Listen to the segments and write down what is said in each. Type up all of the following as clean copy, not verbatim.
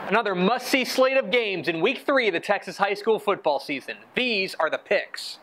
Another must-see slate of games in Week 3 of the Texas high school football season. These are the picks.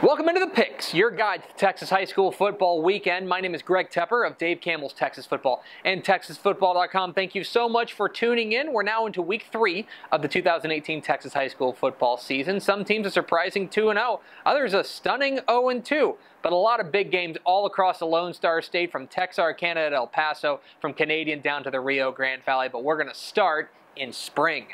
Welcome into the Picks, your guide to the Texas high school football weekend. My name is Greg Tepper of Dave Campbell's Texas Football and TexasFootball.com. Thank you so much for tuning in. We're now into Week 3 of the 2018 Texas high school football season. Some teams a surprising 2-0, others a stunning 0-2. But a lot of big games all across the Lone Star State, from Texarkana to El Paso, from Canadian down to the Rio Grande Valley. But we're going to start in Spring.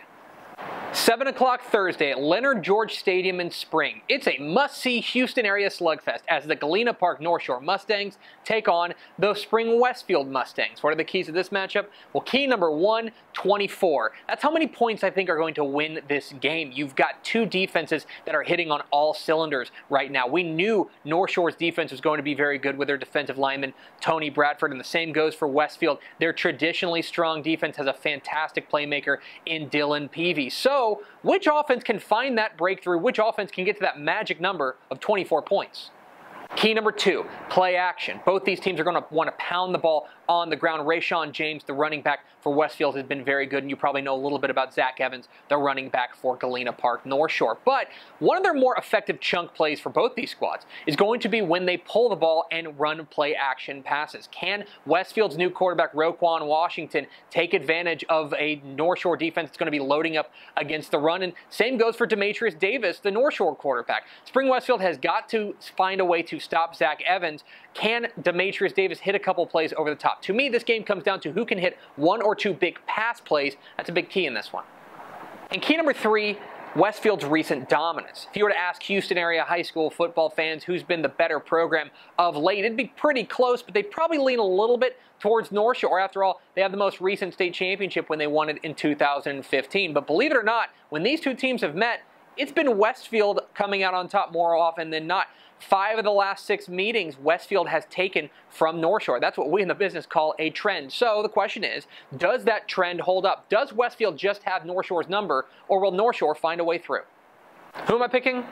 7 o'clock Thursday at Leonard George Stadium in Spring. It's a must-see Houston area slugfest as the Galena Park North Shore Mustangs take on the Spring Westfield Mustangs. What are the keys to this matchup? Well, key number 1, 24. That's how many points I think are going to win this game. You've got two defenses that are hitting on all cylinders right now. We knew North Shore's defense was going to be very good with their defensive lineman, Tony Bradford, and the same goes for Westfield. Their traditionally strong defense has a fantastic playmaker in Dylan Peavy. So, which offense can find that breakthrough? Which offense can get to that magic number of 24 points? Key number 2, play action. Both these teams are going to want to pound the ball on the ground. Rayshawn James, the running back for Westfield, has been very good, and you probably know a little bit about Zach Evans, the running back for Galena Park North Shore. But one of their more effective chunk plays for both these squads is going to be when they pull the ball and run play action passes. Can Westfield's new quarterback, Roquan Washington, take advantage of a North Shore defense that's going to be loading up against the run? And same goes for Demetrius Davis, the North Shore quarterback. Spring Westfield has got to find a way to stop Zach Evans. Can Demetrius Davis hit a couple plays over the top? To me, this game comes down to who can hit one or two big pass plays. That's a big key in this one. And key number 3, Westfield's recent dominance. If you were to ask Houston area high school football fans who's been the better program of late, it'd be pretty close, but they'd probably lean a little bit towards North Shore. After all, they have the most recent state championship when they won it in 2015. But believe it or not, when these two teams have met, it's been Westfield coming out on top more often than not. 5 of the last 6 meetings Westfield has taken from North Shore. That's what we in the business call a trend. So the question is, does that trend hold up? Does Westfield just have North Shore's number, or will North Shore find a way through? Who am I picking?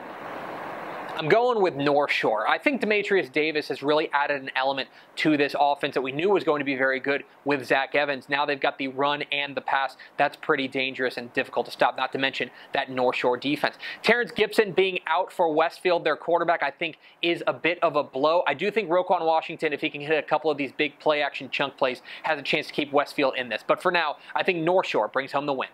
I'm going with North Shore. I think Demetrius Davis has really added an element to this offense that we knew was going to be very good with Zach Evans. Now they've got the run and the pass. That's pretty dangerous and difficult to stop, not to mention that North Shore defense. Terrence Gibson being out for Westfield, their quarterback, I think is a bit of a blow. I do think Roquan Washington, if he can hit a couple of these big play-action chunk plays, has a chance to keep Westfield in this. But for now, I think North Shore brings home the win.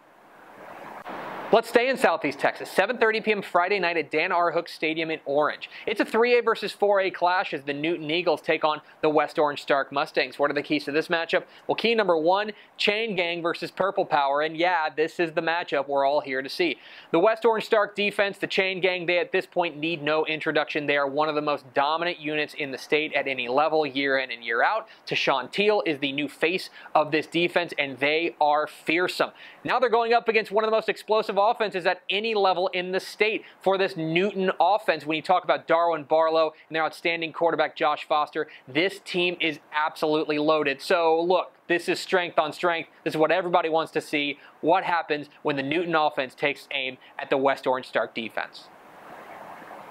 Let's stay in Southeast Texas. 7:30 p.m. Friday night at Dan R. Hook Stadium in Orange. It's a 3A versus 4A clash as the Newton Eagles take on the West Orange Stark Mustangs. What are the keys to this matchup? Well, key number 1, Chain Gang versus Purple Power. And yeah, this is the matchup we're all here to see. The West Orange Stark defense, the Chain Gang, they at this point need no introduction. They are one of the most dominant units in the state at any level, year in and year out. Tashawn Teal is the new face of this defense, and they are fearsome. Now they're going up against one of the most explosive offenses at any level in the state for this Newton offense. When you talk about Darwin Barlow and their outstanding quarterback Josh Foster, this team is absolutely loaded. So look, this is strength on strength. This is what everybody wants to see. What happens when the Newton offense takes aim at the West Orange Stark defense?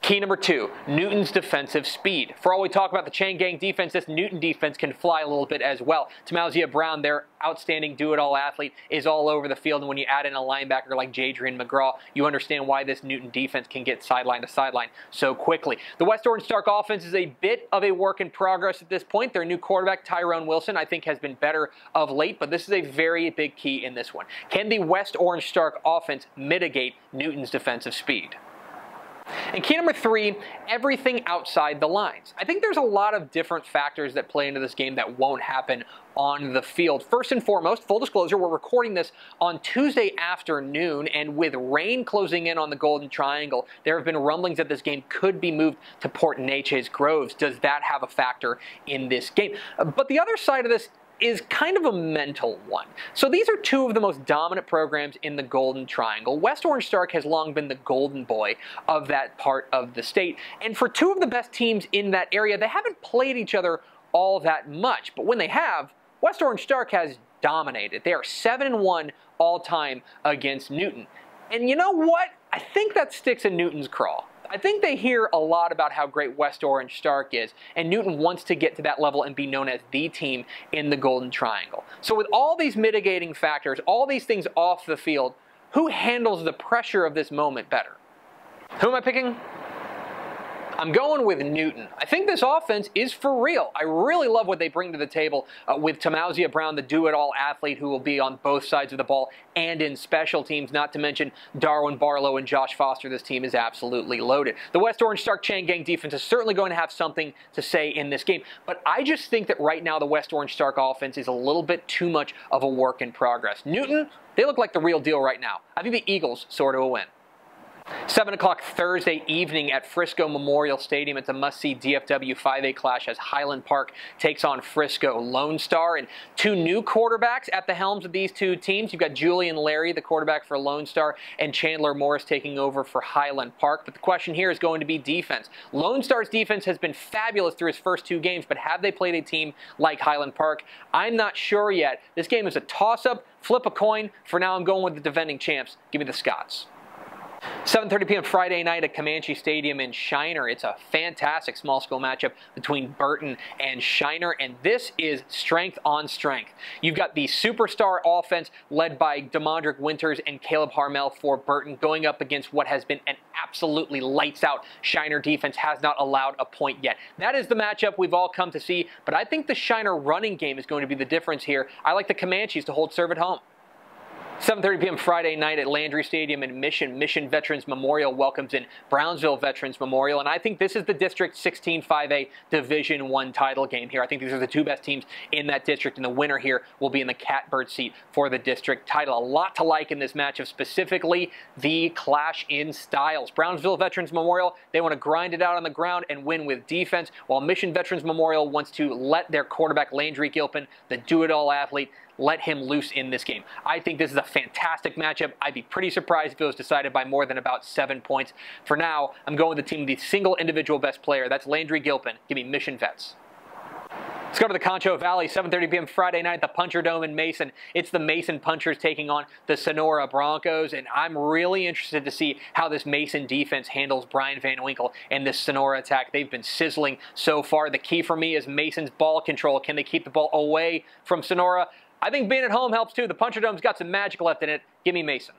Key number 2, Newton's defensive speed. For all we talk about the Chain Gang defense, this Newton defense can fly a little bit as well. Tamazia Brown, their outstanding do-it-all athlete, is all over the field, and when you add in a linebacker like Jadrian McGraw, you understand why this Newton defense can get sideline to sideline so quickly. The West Orange Stark offense is a bit of a work in progress at this point. Their new quarterback, Tyrone Wilson, I think has been better of late, but this is a very big key in this one. Can the West Orange Stark offense mitigate Newton's defensive speed? And key number 3, everything outside the lines. I think there's a lot of different factors that play into this game that won't happen on the field. First and foremost, full disclosure, we're recording this on Tuesday afternoon, and with rain closing in on the Golden Triangle, there have been rumblings that this game could be moved to Port Neches Groves. Does that have a factor in this game? But the other side of this is kind of a mental one. So these are two of the most dominant programs in the Golden Triangle. West Orange Stark has long been the golden boy of that part of the state. And for two of the best teams in that area, they haven't played each other all that much. But when they have, West Orange Stark has dominated. They are 7-1 all time against Newton. And you know what? I think that sticks in Newton's craw. I think they hear a lot about how great West Orange Stark is, and Newton wants to get to that level and be known as the team in the Golden Triangle. So with all these mitigating factors, all these things off the field, who handles the pressure of this moment better? Who am I picking? I'm going with Newton. I think this offense is for real. I really love what they bring to the table with Tamazia Brown, the do-it-all athlete who will be on both sides of the ball and in special teams, not to mention Darwin Barlow and Josh Foster. This team is absolutely loaded. The West Orange Stark Chain Gang defense is certainly going to have something to say in this game, but I just think that right now the West Orange Stark offense is a little bit too much of a work in progress. Newton, they look like the real deal right now. I think the Eagles sort of a win. 7 o'clock Thursday evening at Frisco Memorial Stadium. It's a must-see DFW 5A clash as Highland Park takes on Frisco Lone Star. And two new quarterbacks at the helms of these two teams. You've got Julian Larry, the quarterback for Lone Star, and Chandler Morris taking over for Highland Park. But the question here is going to be defense. Lone Star's defense has been fabulous through his first two games, but have they played a team like Highland Park? I'm not sure yet. This game is a toss-up, flip a coin. For now, I'm going with the defending champs. Give me the Scots. 7:30 p.m. Friday night at Comanche Stadium in Shiner. It's a fantastic small school matchup between Burton and Shiner, and this is strength on strength. You've got the superstar offense led by Demondrick Winters and Caleb Harmel for Burton going up against what has been an absolutely lights-out Shiner defense, has not allowed a point yet. That is the matchup we've all come to see, but I think the Shiner running game is going to be the difference here. I like the Comanches to hold serve at home. 7:30 p.m. Friday night at Landry Stadium in Mission. Mission Veterans Memorial welcomes in Brownsville Veterans Memorial, and I think this is the District 16 5A Division I title game here. I think these are the two best teams in that district, and the winner here will be in the catbird seat for the district title. A lot to like in this matchup, specifically the clash in styles. Brownsville Veterans Memorial, they want to grind it out on the ground and win with defense, while Mission Veterans Memorial wants to let their quarterback Landry Gilpin, the do-it-all athlete, let him loose in this game. I think this is a fantastic matchup. I'd be pretty surprised if it was decided by more than about 7 points. For now, I'm going with the team with the single individual best player. That's Landry Gilpin. Give me Mission Vets. Let's go to the Concho Valley, 7:30 p.m. Friday night at the Puncher Dome in Mason. It's the Mason Punchers taking on the Sonora Broncos, and I'm really interested to see how this Mason defense handles Brian Van Winkle and this Sonora attack. They've been sizzling so far. The key for me is Mason's ball control. Can they keep the ball away from Sonora? I think being at home helps too. The Puncher Dome's got some magic left in it. Give me Mason.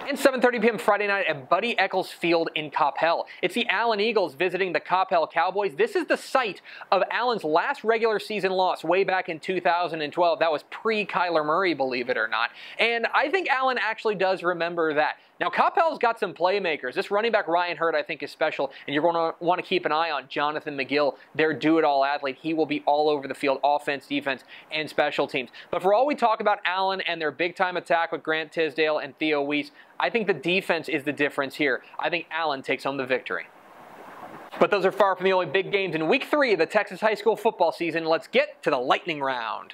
And 7:30 p.m. Friday night at Buddy Eccles Field in Coppell. It's the Allen Eagles visiting the Coppell Cowboys. This is the site of Allen's last regular season loss way back in 2012. That was pre-Kyler Murray, believe it or not. And I think Allen actually does remember that. Now, Coppell's got some playmakers. This running back, Ryan Hurd, I think is special, and you're going to want to keep an eye on Jonathan McGill, their do-it-all athlete. He will be all over the field, offense, defense, and special teams. But for all we talk about Allen and their big-time attack with Grant Tisdale and Theo Weiss, I think the defense is the difference here. I think Allen takes home the victory. But those are far from the only big games in Week 3 of the Texas high school football season. Let's get to the lightning round.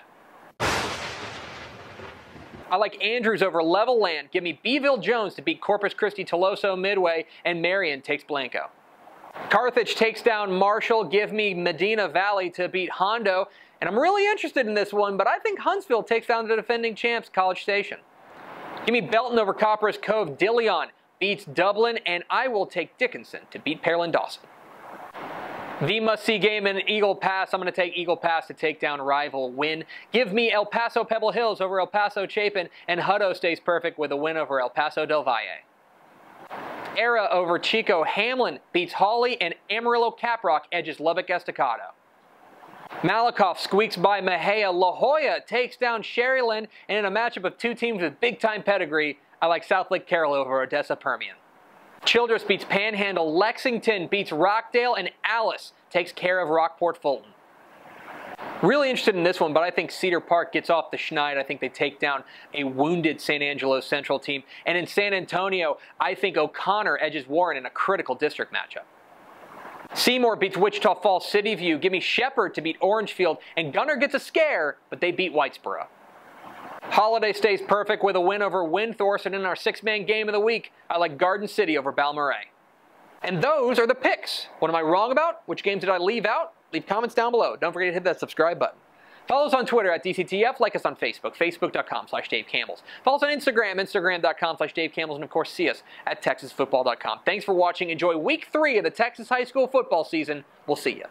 I like Andrews over Levelland. Give me Beeville Jones to beat Corpus Christi Toloso Midway, and Marion takes Blanco. Carthage takes down Marshall. Give me Medina Valley to beat Hondo. And I'm really interested in this one, but I think Huntsville takes down the defending champs, College Station. Give me Belton over Copperas Cove. Dillion beats Dublin, and I will take Dickinson to beat Pearland Dawson. The must-see game in Eagle Pass. I'm going to take Eagle Pass to take down rival Wynn. Give me El Paso Pebble Hills over El Paso Chapin, and Hutto stays perfect with a win over El Paso Del Valle. Era over Chico Hamlin beats Hawley, and Amarillo Caprock edges Lubbock Estacado. Malakoff squeaks by Mejia. La Jolla takes down Sherryland, and in a matchup of two teams with big-time pedigree, I like South Lake Carroll over Odessa Permian. Childress beats Panhandle. Lexington beats Rockdale, and Alice takes care of Rockport Fulton. Really interested in this one, but I think Cedar Park gets off the schneid. I think they take down a wounded San Angelo Central team. And in San Antonio, I think O'Connor edges Warren in a critical district matchup. Seymour beats Wichita Falls City View. Give me Shepherd to beat Orangefield, and Gunner gets a scare, but they beat Whitesboro. Holiday stays perfect with a win over Windthorst, and in our six-man game of the week, I like Garden City over Balmorhea. And those are the picks. What am I wrong about? Which games did I leave out? Leave comments down below. Don't forget to hit that subscribe button. Follow us on Twitter at DCTF. Like us on Facebook, facebook.com/Dave Campbell's. Follow us on Instagram, instagram.com/Dave Campbell's. And, of course, see us at TexasFootball.com. Thanks for watching. Enjoy Week 3 of the Texas high school football season. We'll see you.